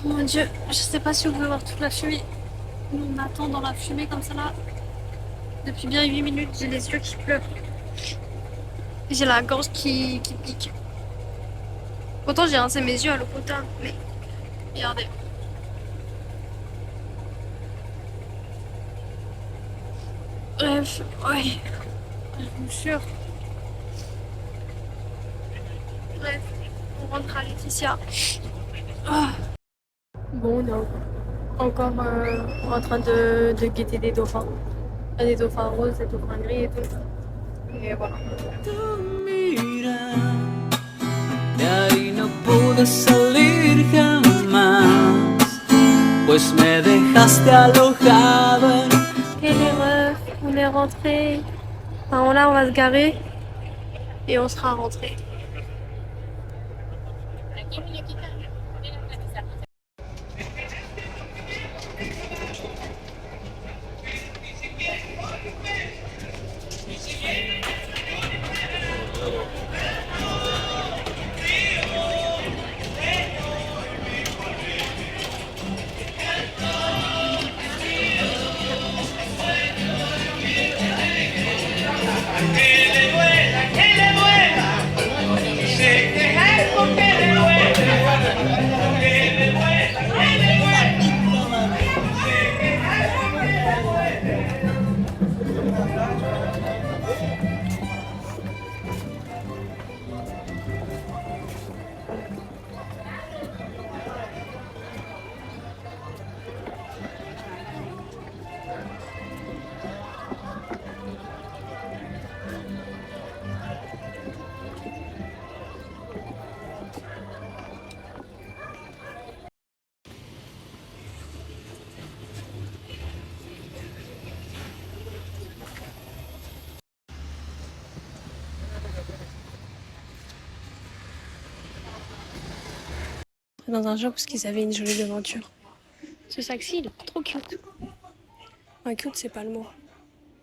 Mon Dieu, je sais pas si vous pouvez voir toute la fumée. Nous, on attend dans la fumée comme ça là. Depuis bien 8 minutes, j'ai les yeux qui pleurent. J'ai la gorge qui pique. Pourtant, j'ai rincé mes yeux à l'eau potable, mais regardez. Bref, ouais, je vous jure. Bref, on rentre à Laetitia. Ah. Bon, on est encore en train de guetter des dauphins. Des dauphins roses, des dauphins gris et tout. Et voilà. De ahí no pude salir jamás, pues me dejaste alojado en... Et les refs, on est rentré. Enfin, là, on va se garer et on sera rentré. Dans un jour parce qu'ils avaient une jolie devanture. Ce sac-ci, il est trop cute. Enfin, cute, c'est pas le mot.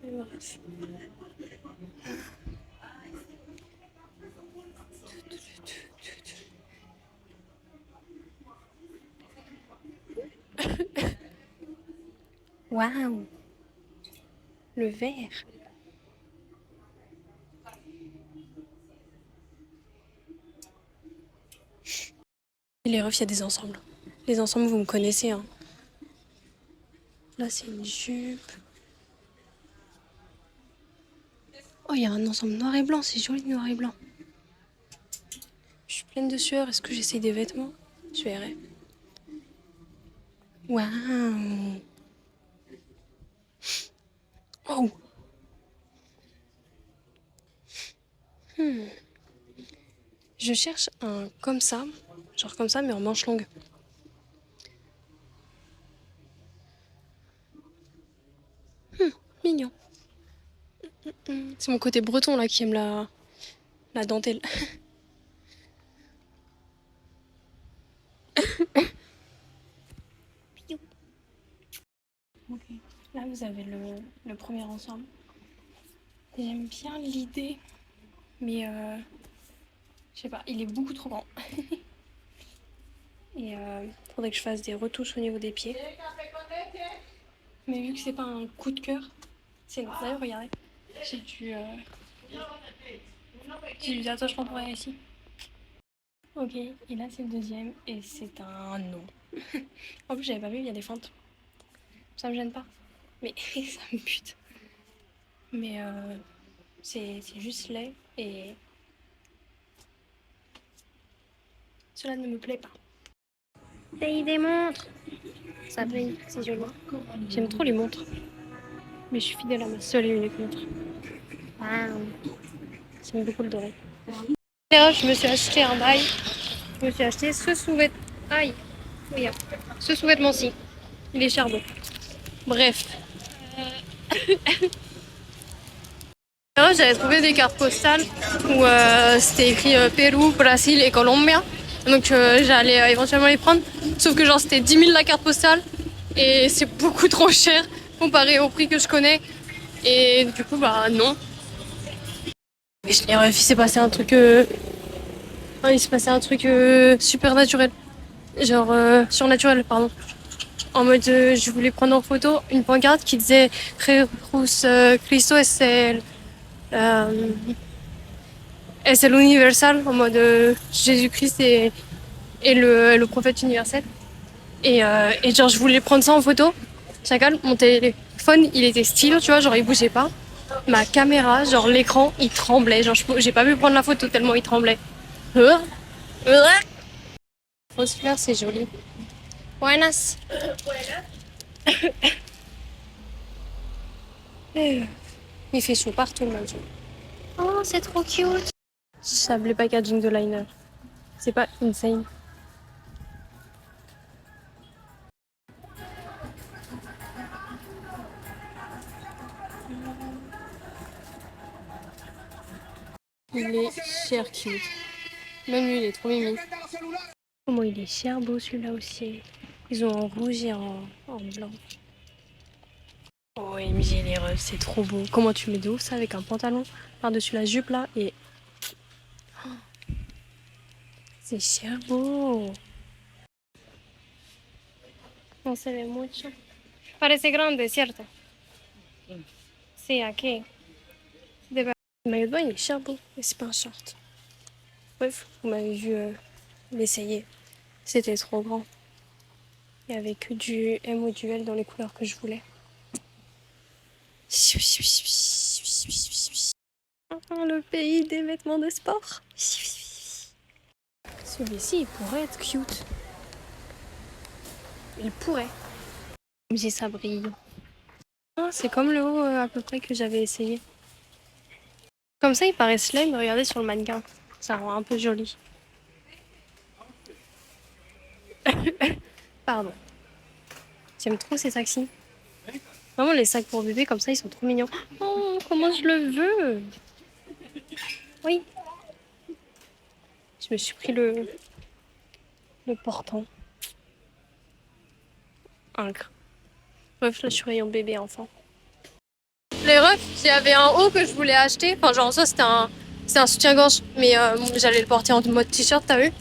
Mais bref. Waouh! Le vert. Et les refs, il y a des ensembles. Les ensembles, vous me connaissez, hein. Là, c'est une jupe. Oh, il y a un ensemble noir et blanc, c'est joli noir et blanc. Je suis pleine de sueur, est-ce que j'essaye des vêtements? Je verrai. Waouh! Oh! Je cherche un comme ça, genre comme ça, mais en manche longue. Mignon. C'est mon côté breton là qui aime la dentelle. Ok. Là vous avez le premier ensemble. J'aime bien l'idée, mais je sais pas, il est beaucoup trop grand. Et faudrait que je fasse des retouches au niveau des pieds. Mais vu que c'est pas un coup de cœur, c'est non. D'ailleurs regardez, j'ai du attachement pour rien ici. Ok, et là c'est le deuxième et c'est un non. En plus j'avais pas vu, il y a des fentes. Ça me gêne pas, mais ça me bute. Mais c'est juste laid et cela ne me plaît pas. Pays des montres. Ça brille, c'est joli. J'aime trop les montres. Mais je suis fidèle à ma seule et unique montre. Waouh. J'aime beaucoup le doré. Là, je me suis acheté un bail. Je me suis acheté ce sous-vêtement. Aïe. Regarde. Ce sous-vêtement-ci. Il est charbon. Bref. Alors, j'avais trouvé des cartes postales où c'était écrit Pérou, Brésil et Colombia. Donc j'allais éventuellement les prendre. Sauf que genre c'était 10 000 la carte postale. Et c'est beaucoup trop cher comparé au prix que je connais. Et du coup, bah non. Mais il s'est passé un truc. Il s'est passé un truc super naturel. genre surnaturel, pardon. En mode, je voulais prendre en photo une pancarte qui disait Jesus Cristo es el universal, en mode Jésus-Christ est le prophète universel. Et genre, je voulais prendre ça en photo. Chacal, mon téléphone, il était style, tu vois, genre il bougeait pas. Ma caméra, genre l'écran, il tremblait. Genre, j'ai pas pu prendre la photo tellement il tremblait. Rose fleur, c'est joli. Buenas. Il fait chaud partout le jour. Oh, c'est trop cute. Sablé packaging de liner. C'est pas insane. Il est cher cute. Même lui, il est trop mimi. Comment il est cher beau celui-là aussi. Ils ont en rouge et en blanc. Oh MJ les refs, c'est trop beau. Comment tu mets de ouf ça avec un pantalon par-dessus la jupe là et... Oh, c'est cher beau. No se ve mucho. Parece grande, cierto? Sí, aquí. De verdad. Le maillot de bain il est cher beau, mais c'est pas un short. Bref, vous m'avez vu l'essayer. C'était trop grand. Il n'y avait que du M ou du L dans les couleurs que je voulais. Le pays des vêtements de sport. Celui-ci, il pourrait être cute. Il pourrait. Comme si ça brille. Ah, c'est comme le haut à peu près que j'avais essayé. Comme ça, il paraît slime. Regardez sur le mannequin. Ça rend un peu joli. Pardon. J'aime trop ces sacs-ci. Vraiment, les sacs pour bébé comme ça, ils sont trop mignons. Oh, comment je le veux. Oui. Je me suis pris le portant. Incre. Bref, là, je suis rayon bébé enfant. Les refs, j'avais un haut que je voulais acheter. Enfin, genre, ça, c'était un soutien-gorge. Mais j'allais le porter en mode t-shirt, t'as vu?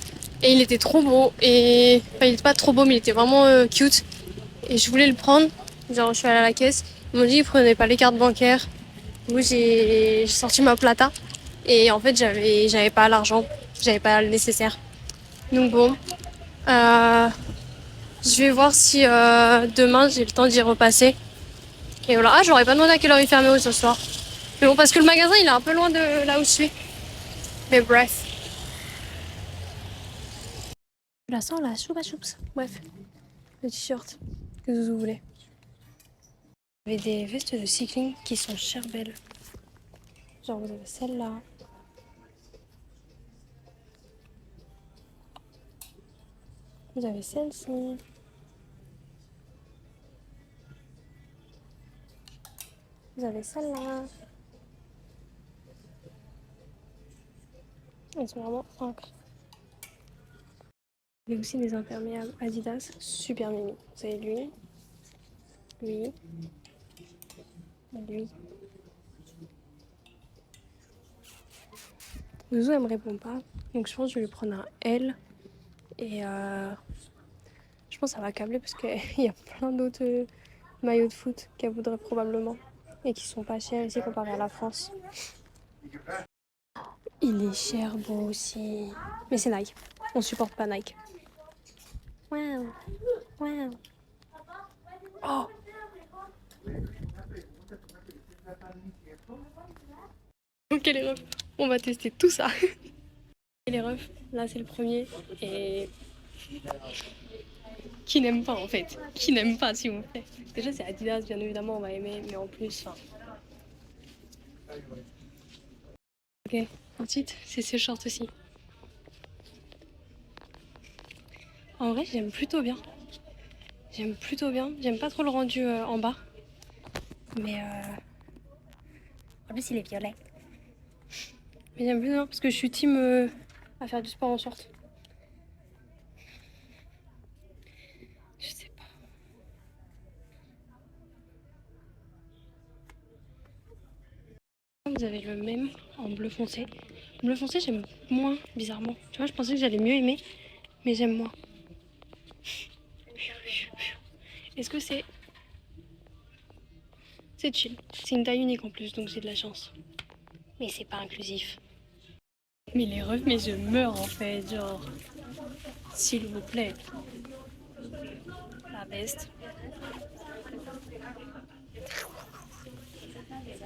Et il était trop beau. Et enfin, il était pas trop beau, mais il était vraiment cute. Et je voulais le prendre. Genre, je suis allée à la caisse. Ils m'ont dit qu'ils prenaient pas les cartes bancaires. Du coup, j'ai sorti ma plata. Et en fait, j'avais pas l'argent. J'avais pas le nécessaire. Donc bon. Je vais voir si demain, j'ai le temps d'y repasser. Et voilà. Ah, j'aurais pas demandé à quelle heure il fermait ce soir. Mais bon, parce que le magasin, il est un peu loin de là où je suis. Mais bref. Je la sens, la choupa choups. Bref. Le t-shirt que vous voulez. Vous avez des vestes de cycling qui sont chères belles. Genre, vous avez celle-là. Vous avez celle-ci. Vous avez celle-là. Elles sont vraiment incroyables. Il y a aussi des imperméables Adidas, super mimi. Vous avez lui, lui, lui. Zouzou, elle me répond pas. Donc je pense que je vais lui prendre un L. Et je pense que ça va câbler parce qu'il y a plein d'autres maillots de foot qu'elle voudrait probablement. Et qui sont pas chers ici comparé à la France. Il est cher beau aussi. Mais c'est Nike. On supporte pas Nike. Waouh. Waouh. Oh. Ok les refs, on va tester tout ça. Et les refs, là c'est le premier. Et qui n'aime pas en fait? Qui n'aime pas s'il vous plaît? Déjà c'est Adidas bien évidemment on va aimer, mais en plus, enfin... Ok, ensuite c'est ce short aussi. En vrai j'aime plutôt bien. J'aime plutôt bien. J'aime pas trop le rendu en bas. Mais en plus il est violet. Mais j'aime bien parce que je suis team à faire du sport en short. Je sais pas. Vous avez le même en bleu foncé. Bleu foncé j'aime moins bizarrement. Tu vois je pensais que j'allais mieux aimer. Mais j'aime moins. Est-ce que c'est... C'est chill. C'est une taille unique en plus, donc j'ai de la chance. Mais c'est pas inclusif. Mais les refs, mais je meurs en fait, genre... S'il vous plaît. La veste.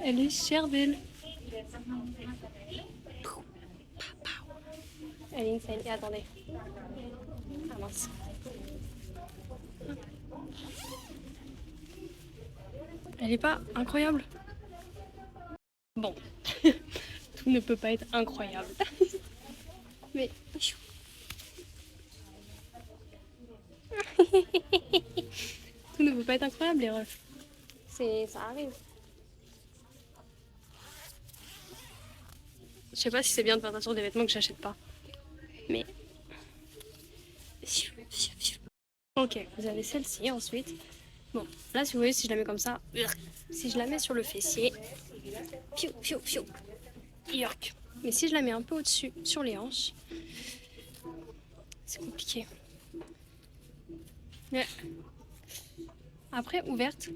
Elle est chère belle. Elle est insane. Et attendez. Ah mince. Elle est pas incroyable? Bon. Tout ne peut pas être incroyable. Mais... Tout ne peut pas être incroyable les refs. Ça arrive. Je sais pas si c'est bien de faire attention des vêtements que j'achète pas. Mais... Ok, vous avez celle-ci ensuite. Bon, là si vous voyez, si je la mets comme ça, si je la mets sur le fessier, piou, piou, piou, york. Mais si je la mets un peu au-dessus, sur les hanches, c'est compliqué. Mais après, ouverte,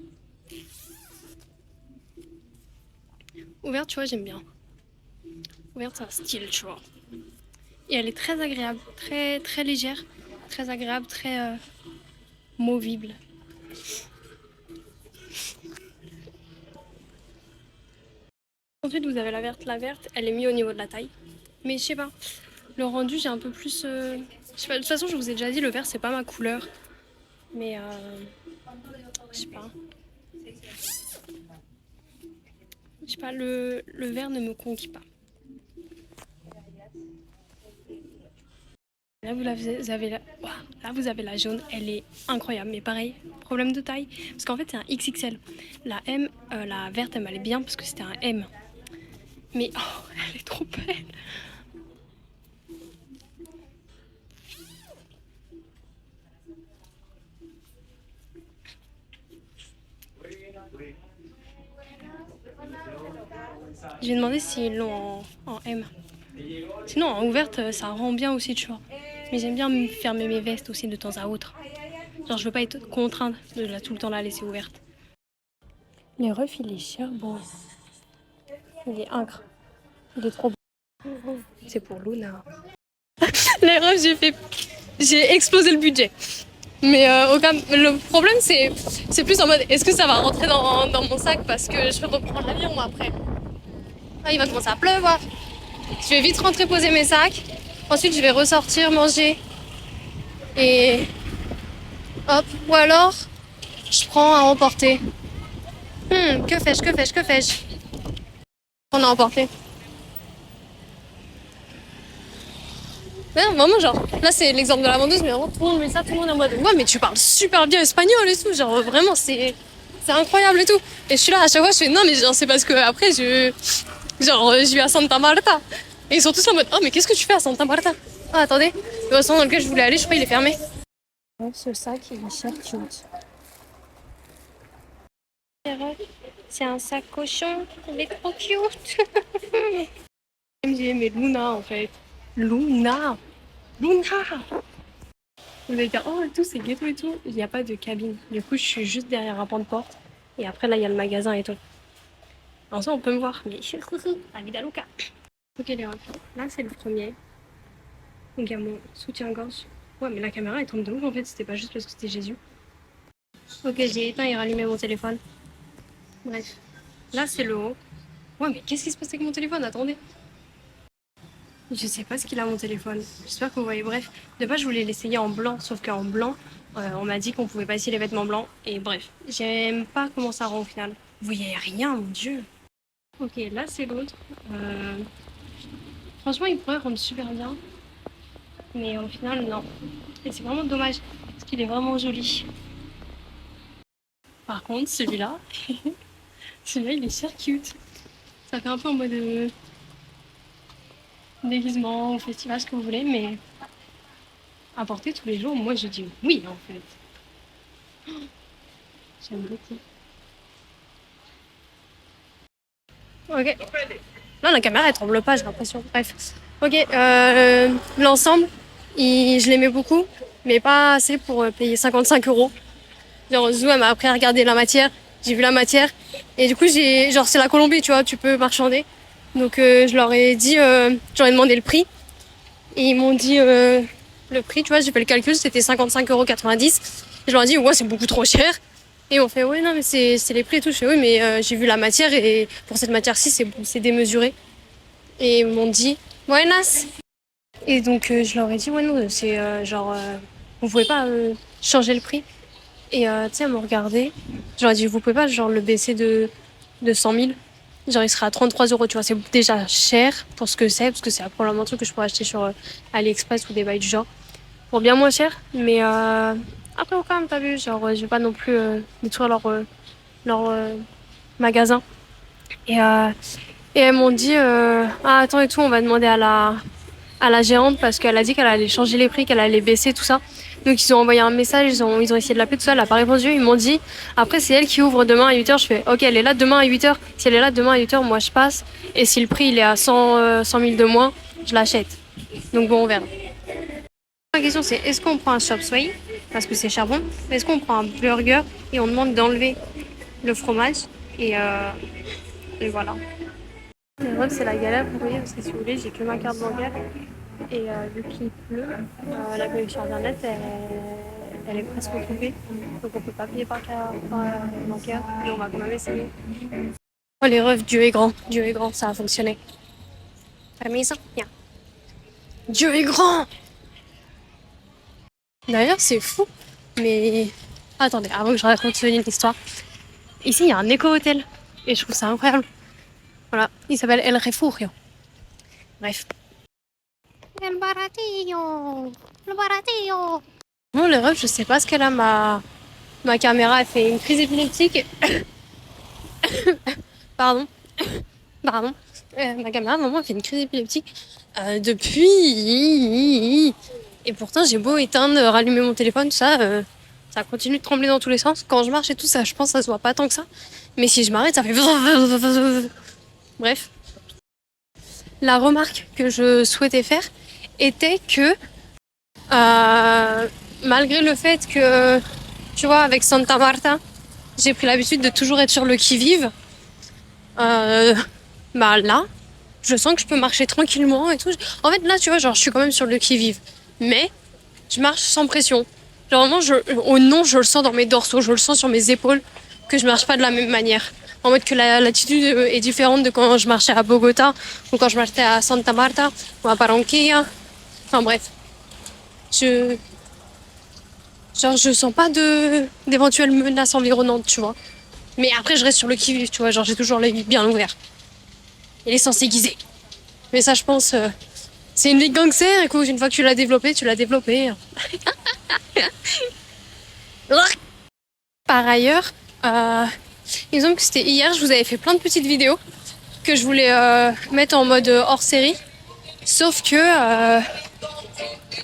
tu vois, j'aime bien. Ouverte, c'est un style, tu vois. Et elle est très agréable, très, très légère, très agréable, très movible. Ensuite, vous avez la verte. La verte, elle est mise au niveau de la taille. Mais je sais pas, le rendu, j'ai un peu plus... Je sais pas, de toute façon, je vous ai déjà dit, le vert, c'est pas ma couleur. Mais je sais pas. Je sais pas, le vert ne me conquit pas. Là, vous avez la jaune, elle est incroyable. Mais pareil, problème de taille. Parce qu'en fait, c'est un XXL. La M, la verte, elle m'allait bien parce que c'était un M. Mais oh, elle est trop belle. Je vais demander s'ils l'ont en M. Sinon, en ouverte, ça rend bien aussi, tu vois. Mais j'aime bien me fermer mes vestes aussi de temps à autre. Genre, je veux pas être contrainte de tout le temps la laisser ouverte. Les refs, il est cher, bon. Il est incre. Il est trop beau. C'est pour Luna. Les refs, j'ai explosé le budget. Mais le problème, c'est plus en mode, est-ce que ça va rentrer dans mon sac parce que je vais reprendre l'avion après. Ah, il va commencer à pleuvoir. Je vais vite rentrer poser mes sacs. Ensuite, je vais ressortir, manger. Et hop. Ou alors, je prends à emporter. Que fais-je? On a emporté. Ouais, vraiment, genre, là c'est l'exemple de la vendeuse, mais vraiment tout le monde met ça, tout le monde est en mode ouais, mais tu parles super bien espagnol et tout, genre vraiment, c'est incroyable et tout. Et je suis là à chaque fois, je fais non, mais genre, c'est parce que après, je vais à Santa Marta. Et ils sont tous en mode oh, mais qu'est-ce que tu fais à Santa Marta? Ah, attendez, le restaurant dans lequel je voulais aller, je crois qu'il est fermé. Ce sac, il est cher cute. C'est un sac cochon, il est trop cute. Je me disais, mais Luna en fait. Luna. Vous allez dire, oh, et tout, c'est ghetto et tout. Il n'y a pas de cabine. Du coup, je suis juste derrière un pan de porte. Et après, là, il y a le magasin et tout. En soi, on peut me voir, mais la vida loca. Ok, les refs. Là, c'est le premier. Donc, il y a mon soutien-gorge. Ouais, mais la caméra, elle tombe de ouf en fait. C'était pas juste parce que c'était Jésus. Ok, j'ai éteint et rallumé mon téléphone. Bref. Là, c'est le haut. Ouais, mais qu'est-ce qui se passe avec mon téléphone? Attendez. Je sais pas ce qu'il a mon téléphone. J'espère que vous voyez. Bref, de base je voulais l'essayer en blanc, sauf qu'en blanc, on m'a dit qu'on pouvait pas essayer les vêtements blancs. Et bref, j'aime pas comment ça rend au final. Vous voyez rien, mon dieu. Ok, là c'est l'autre. Franchement, il pourrait rendre super bien. Mais au final, non. Et c'est vraiment dommage, parce qu'il est vraiment joli. Par contre, celui-là, celui-là il est super cute. Ça fait un peu en mode... déguisement, au festival, ce que vous voulez, mais à porter tous les jours, moi je dis oui en fait. J'aime beaucoup. Ok. Là la caméra elle tremble pas, j'ai l'impression. Bref. Ok, l'ensemble, je l'aimais beaucoup, mais pas assez pour payer 55 €. Genre, Zou, elle m'a appris à regarder la matière. J'ai vu la matière. Et du coup, genre, c'est la Colombie, tu vois, tu peux marchander. Donc, je leur ai dit, je leur ai demandé le prix. Et ils m'ont dit le prix, tu vois, j'ai fait le calcul, c'était 55,90 €. Je leur ai dit, ouais, c'est beaucoup trop cher. Et ils m'ont fait, ouais, non, mais c'est les prix et tout. Je fais, oui, mais j'ai vu la matière et pour cette matière-ci, c'est démesuré. Et ils m'ont dit, buenas. Et donc, je leur ai dit, ouais, non, c'est genre, vous pouvez pas changer le prix. Et tu sais, elles m'ont regardé. Je leur ai dit, vous pouvez pas, genre, le baisser de 100 000. Genre, il sera à 33 €, tu vois. C'est déjà cher pour ce que c'est, parce que c'est probablement un truc que je pourrais acheter sur AliExpress ou des bails du genre. Pour bien moins cher. Mais après, quand même, t'as vu, genre, je vais pas non plus détruire leur magasin. Et, euh, et elles m'ont dit, ah, attends et tout, on va demander à la gérante parce qu'elle a dit qu'elle allait changer les prix, qu'elle allait baisser, tout ça. Donc ils ont envoyé un message, ils ont essayé de l'appeler, tout ça, elle n'a pas répondu. Ils m'ont dit, après c'est elle qui ouvre demain à 8h. Je fais, ok, elle est là demain à 8h. Si elle est là demain à 8h, moi je passe. Et si le prix il est à 100 000 de moins, je l'achète. Donc bon, on verra. La question c'est, est-ce qu'on prend un chop suey parce que c'est charbon? Est-ce qu'on prend un burger et on demande d'enlever le fromage et voilà. C'est vrai que c'est la galère, vous voyez, parce que si vous voulez, j'ai que ma carte bancaire. Et vu qu'il pleut, la connexion internet, elle est presque coupée. Donc on peut pas payer par bancaire, mais on va quand même essayer. Oh les refs, Dieu est grand, ça a fonctionné. Permis, bien. Dieu est grand! D'ailleurs, c'est fou, mais attendez, avant que je raconte une histoire. Ici, il y a un éco-hôtel, et je trouve ça incroyable. Voilà, il s'appelle El Refugio. Bref. El baratillo! Le baratillo! Bon, les refs, je sais pas ce qu'elle a, ma caméra, elle fait une crise épileptique. Pardon. Pardon. Ma caméra, maman, elle fait une crise épileptique depuis. Et pourtant, j'ai beau éteindre, rallumer mon téléphone, tout ça, ça continue de trembler dans tous les sens. Quand je marche et tout ça, je pense que ça se voit pas tant que ça. Mais si je m'arrête, ça fait. Bref. La remarque que je souhaitais faire était que, malgré le fait que, tu vois, avec Santa Marta, j'ai pris l'habitude de toujours être sur le qui-vive. Bah là, je sens que je peux marcher tranquillement et tout. En fait, là, tu vois, genre, je suis quand même sur le qui-vive. Mais je marche sans pression. Genre, vraiment, au nom, je le sens dans mes dorsaux, je le sens sur mes épaules, que je marche pas de la même manière. En mode que l'attitude est différente de quand je marchais à Bogota, ou quand je marchais à Santa Marta, ou à Barranquilla. Enfin bref. Genre, je sens pas d'éventuelles menaces environnantes, tu vois. Mais après, je reste sur le qui-vive, tu vois. Genre, j'ai toujours l'œil bien ouvert. Et l'essence aiguisée. Mais ça, je pense, c'est une vie de gangster. Écoute, une fois que tu l'as développée, tu l'as développée. Par ailleurs, il me semble que c'était hier, je vous avais fait plein de petites vidéos que je voulais mettre en mode hors série. Sauf que,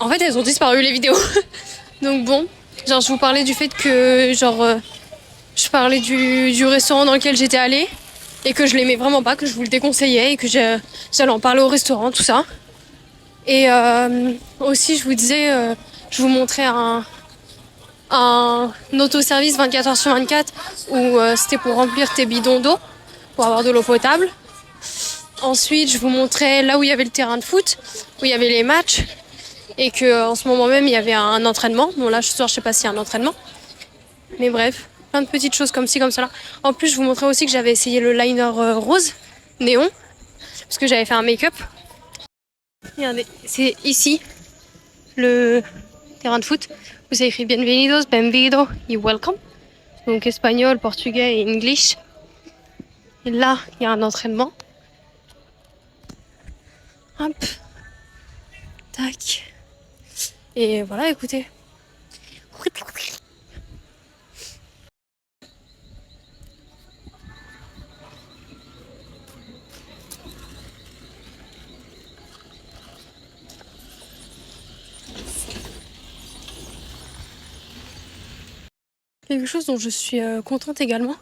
en fait, elles ont disparu les vidéos. Donc bon, genre, je vous parlais du fait que, genre, je parlais du restaurant dans lequel j'étais allée et que je l'aimais vraiment pas, que je vous le déconseillais et que j'allais en parler au restaurant, tout ça. Et aussi, je vous disais, je vous montrais un autoservice 24h/24 où c'était pour remplir tes bidons d'eau, pour avoir de l'eau potable. Ensuite, je vous montrais là où il y avait le terrain de foot, où il y avait les matchs, et que en ce moment même il y avait un entraînement. Bon là, ce soir, je sais pas s'il y a un entraînement, mais bref, plein de petites choses comme ci, comme cela. En plus, je vous montrais aussi que j'avais essayé le liner rose néon, parce que j'avais fait un make-up. Regardez, c'est ici le terrain de foot. Vous avez écrit bienvenidos, benvido et welcome. Donc espagnol, portugais et english. Et là, il y a un entraînement. Hop. Tac. Et voilà, écoutez. Quelque chose dont je suis contente également,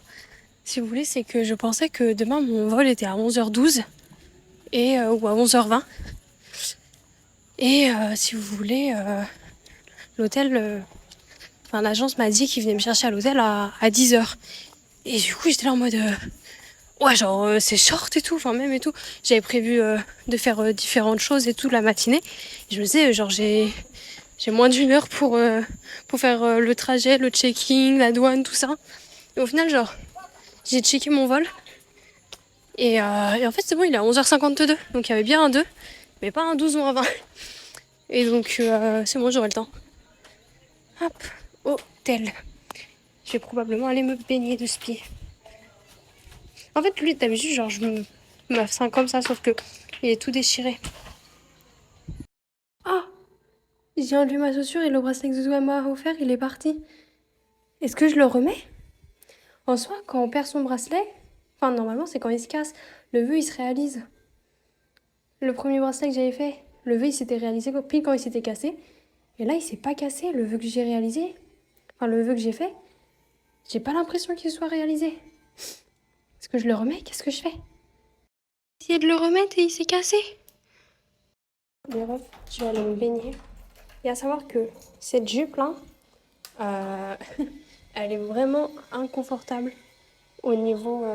si vous voulez, c'est que je pensais que demain mon vol était à 11h12 ou à 11h20. Et si vous voulez, l'hôtel enfin l'agence m'a dit qu'il venait me chercher à l'hôtel à 10h. Et du coup j'étais là en mode ouais genre c'est short et tout, enfin même et tout. J'avais prévu de faire différentes choses et tout la matinée. Et je me disais genre j'ai moins d'1 heure pour faire le trajet, le checking, la douane, tout ça. Et au final genre j'ai checké mon vol. Et en fait c'est bon, il est à 11h52. Donc il y avait bien un 2, mais pas un 12 ou un 20. Et donc c'est bon, j'aurai le temps. Hop, hôtel. Je vais probablement aller me baigner de ce pied. En fait, lui, d'habitude, genre, je me sens comme ça, sauf que il est tout déchiré. Ah, j'ai enlevé ma chaussure et le bracelet que Zouzou m'a offert, il est parti. Est-ce que je le remets? En soi, quand on perd son bracelet, enfin, normalement, c'est quand il se casse. Le vœu, il se réalise. Le premier bracelet que j'avais fait, le vœu, il s'était réalisé pile quand il s'était cassé. Et là, il s'est pas cassé. Le vœu que j'ai réalisé, enfin, le vœu que j'ai fait, j'ai pas l'impression qu'il soit réalisé. Est-ce que je le remets? Qu'est-ce que je fais? Essayer de le remettre et il s'est cassé. Les refs, je vais aller me baigner. Et à savoir que cette jupe là, elle est vraiment inconfortable au niveau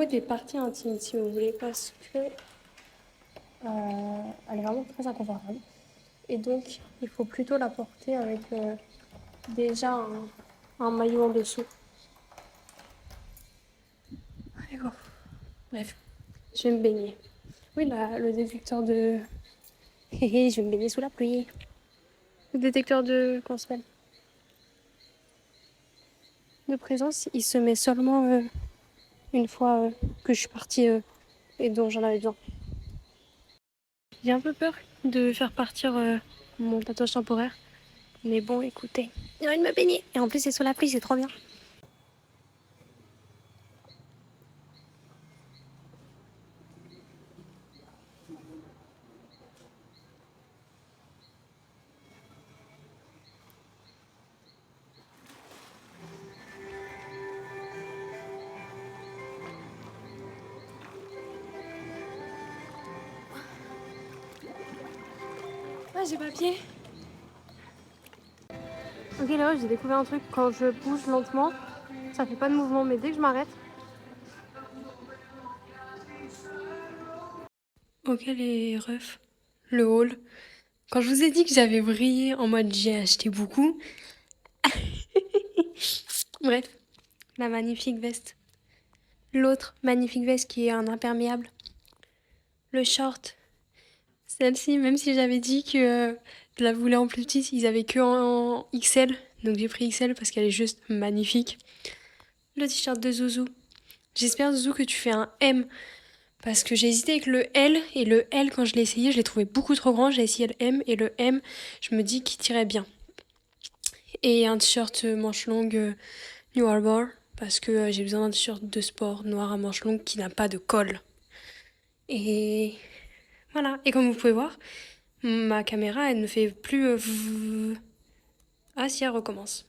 des parties intimes, si vous voulez, parce que elle est vraiment très inconfortable. Et donc, il faut plutôt la porter avec déjà un maillot en dessous. Bref, je vais me baigner. Oui, le détecteur de... je vais me baigner sous la pluie. Le détecteur de... Comment ça s'appelle? De présence, il se met seulement une fois que je suis partie et dont j'en avais besoin. J'ai un peu peur de faire partir mon tatouage temporaire. Mais bon, écoutez, j'ai envie de me baigner. Et en plus, c'est sous la pluie, c'est trop bien. Ah, j'ai pas pied. Ok, là, j'ai découvert un truc. Quand je bouge lentement, ça fait pas de mouvement. Mais dès que je m'arrête... Ok, les refs. Le haul. Quand je vous ai dit que j'avais vrillé en mode j'ai acheté beaucoup. Bref, la magnifique veste. L'autre magnifique veste qui est un imperméable. Le short. Celle-ci, même si j'avais dit que je la voulais en plus petite, ils avaient que en XL. Donc j'ai pris XL parce qu'elle est juste magnifique. Le t-shirt de Zouzou. J'espère Zouzou que tu fais un M. Parce que j'ai hésité avec le L. Et le L, quand je l'ai essayé, je l'ai trouvé beaucoup trop grand. J'ai essayé le M. Et le M, je me dis qu'il tirait bien. Et un t-shirt manche longue New Harbor. Parce que j'ai besoin d'un t-shirt de sport noir à manche longue qui n'a pas de col. Et voilà. Et comme vous pouvez voir, ma caméra, elle ne fait plus... Ah si, elle recommence.